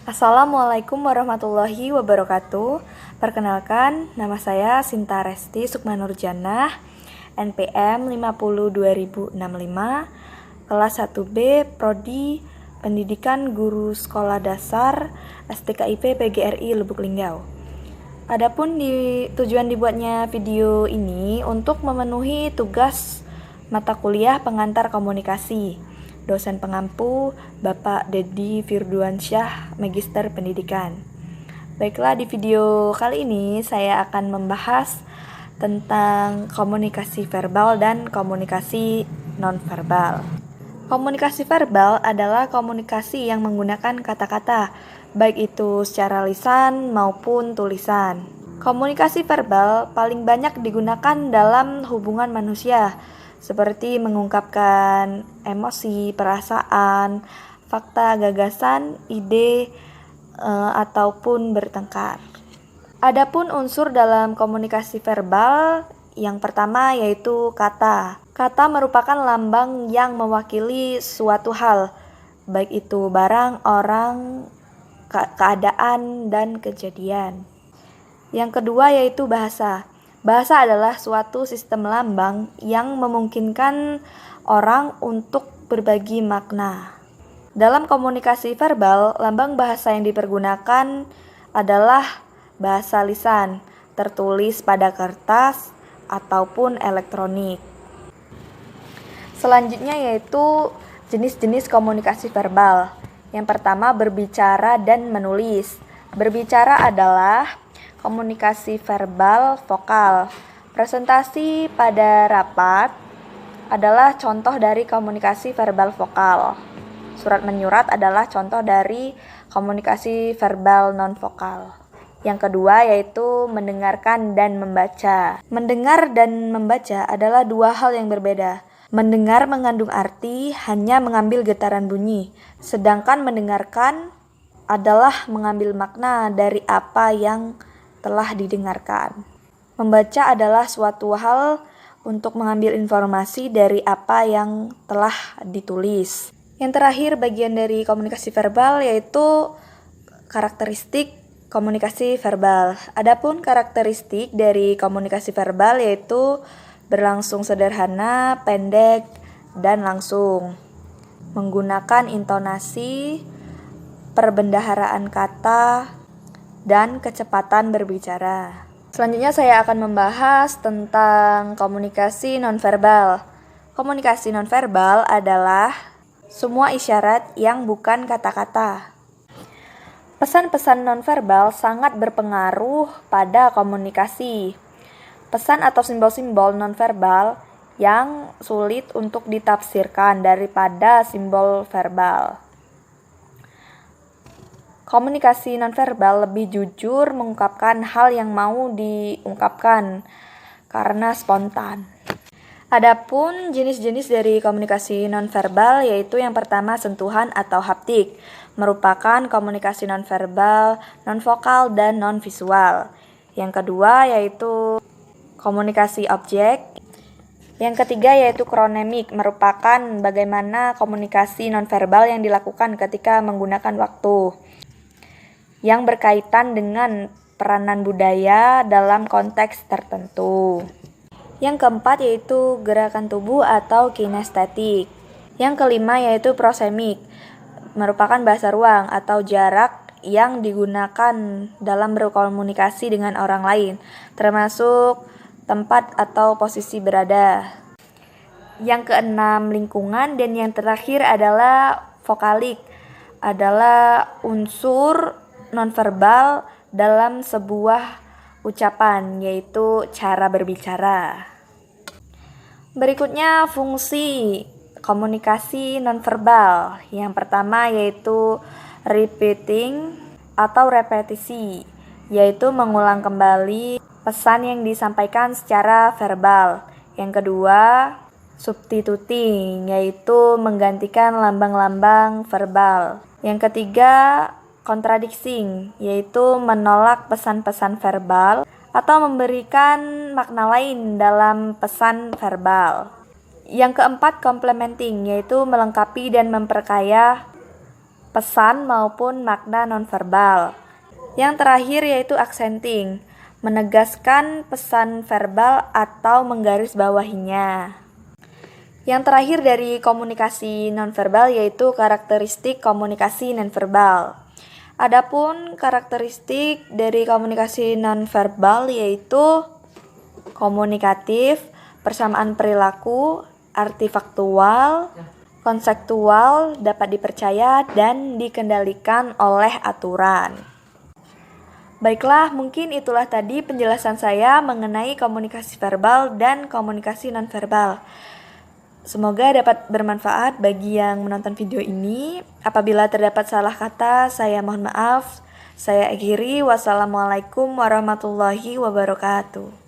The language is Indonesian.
Assalamualaikum warahmatullahi wabarakatuh. Perkenalkan, nama saya Sinta Resti Sukmanurjanah, NPM 502065, kelas 1B, Prodi Pendidikan Guru Sekolah Dasar, STKIP PGRI Lubuk Linggau. Adapun tujuan dibuatnya video ini untuk memenuhi tugas mata kuliah pengantar komunikasi. Dosen pengampu Bapak Dedi Firduansyah, Magister Pendidikan. Baiklah, di video kali ini saya akan membahas tentang komunikasi verbal dan komunikasi nonverbal. Komunikasi verbal adalah komunikasi yang menggunakan kata-kata, baik itu secara lisan maupun tulisan. Komunikasi verbal paling banyak digunakan dalam hubungan manusia, seperti mengungkapkan emosi, perasaan, fakta, gagasan, ide, ataupun bertengkar. Adapun unsur dalam komunikasi verbal, yang pertama yaitu kata. Kata merupakan lambang yang mewakili suatu hal, baik itu barang, orang, keadaan, dan kejadian. Yang kedua yaitu bahasa. Bahasa adalah suatu sistem lambang yang memungkinkan orang untuk berbagi makna. Dalam komunikasi verbal, lambang bahasa yang dipergunakan adalah bahasa lisan, tertulis pada kertas ataupun elektronik. Selanjutnya yaitu jenis-jenis komunikasi verbal. Yang pertama, berbicara dan menulis. Berbicara adalah komunikasi verbal vokal. Presentasi pada rapat adalah contoh dari komunikasi verbal vokal. Surat menyurat adalah contoh dari komunikasi verbal non-vokal. Yang kedua yaitu mendengarkan dan membaca. Mendengar dan membaca adalah dua hal yang berbeda. Mendengar mengandung arti hanya mengambil getaran bunyi, sedangkan mendengarkan adalah mengambil makna dari apa yang telah didengarkan. Membaca adalah suatu hal untuk mengambil informasi dari apa yang telah ditulis. Yang terakhir, bagian dari komunikasi verbal yaitu karakteristik komunikasi verbal. Adapun karakteristik dari komunikasi verbal yaitu berlangsung sederhana, pendek, dan langsung. Menggunakan intonasi, perbendaharaan kata, dan kecepatan berbicara. Selanjutnya saya akan membahas tentang komunikasi nonverbal. Komunikasi nonverbal adalah semua isyarat yang bukan kata-kata. Pesan-pesan nonverbal sangat berpengaruh pada komunikasi. Pesan atau simbol-simbol nonverbal yang sulit untuk ditafsirkan daripada simbol verbal. Komunikasi nonverbal lebih jujur mengungkapkan hal yang mau diungkapkan karena spontan. Adapun jenis-jenis dari komunikasi nonverbal yaitu yang pertama sentuhan atau haptik, merupakan komunikasi nonverbal, nonvokal, dan nonvisual. Yang kedua yaitu komunikasi objek. Yang ketiga yaitu kronemik, merupakan bagaimana komunikasi nonverbal yang dilakukan ketika menggunakan waktu, yang berkaitan dengan peranan budaya dalam konteks tertentu. Yang keempat yaitu gerakan tubuh atau kinestetik. Yang kelima yaitu prosemik, merupakan bahasa ruang atau jarak yang digunakan dalam berkomunikasi dengan orang lain, termasuk tempat atau posisi berada. Yang keenam lingkungan, dan yang terakhir adalah vokalik, adalah unsur nonverbal dalam sebuah ucapan, yaitu cara berbicara. Berikutnya fungsi komunikasi nonverbal. Yang pertama yaitu repeating atau repetisi, yaitu mengulang kembali pesan yang disampaikan secara verbal. Yang kedua, substituting, yaitu menggantikan lambang-lambang verbal. Yang ketiga, contradicting, yaitu menolak pesan-pesan verbal atau memberikan makna lain dalam pesan verbal. Yang keempat, complementing, yaitu melengkapi dan memperkaya pesan maupun makna nonverbal. Yang terakhir yaitu accenting, menegaskan pesan verbal atau menggarisbawahinya. Yang terakhir dari komunikasi nonverbal yaitu karakteristik komunikasi nonverbal. Adapun karakteristik dari komunikasi nonverbal yaitu komunikatif, persamaan perilaku, artifaktual, konseptual, dapat dipercaya, dan dikendalikan oleh aturan. Baiklah, mungkin itulah tadi penjelasan saya mengenai komunikasi verbal dan komunikasi nonverbal. Semoga dapat bermanfaat bagi yang menonton video ini. Apabila terdapat salah kata, saya mohon maaf. Saya akhiri. Wassalamualaikum warahmatullahi wabarakatuh.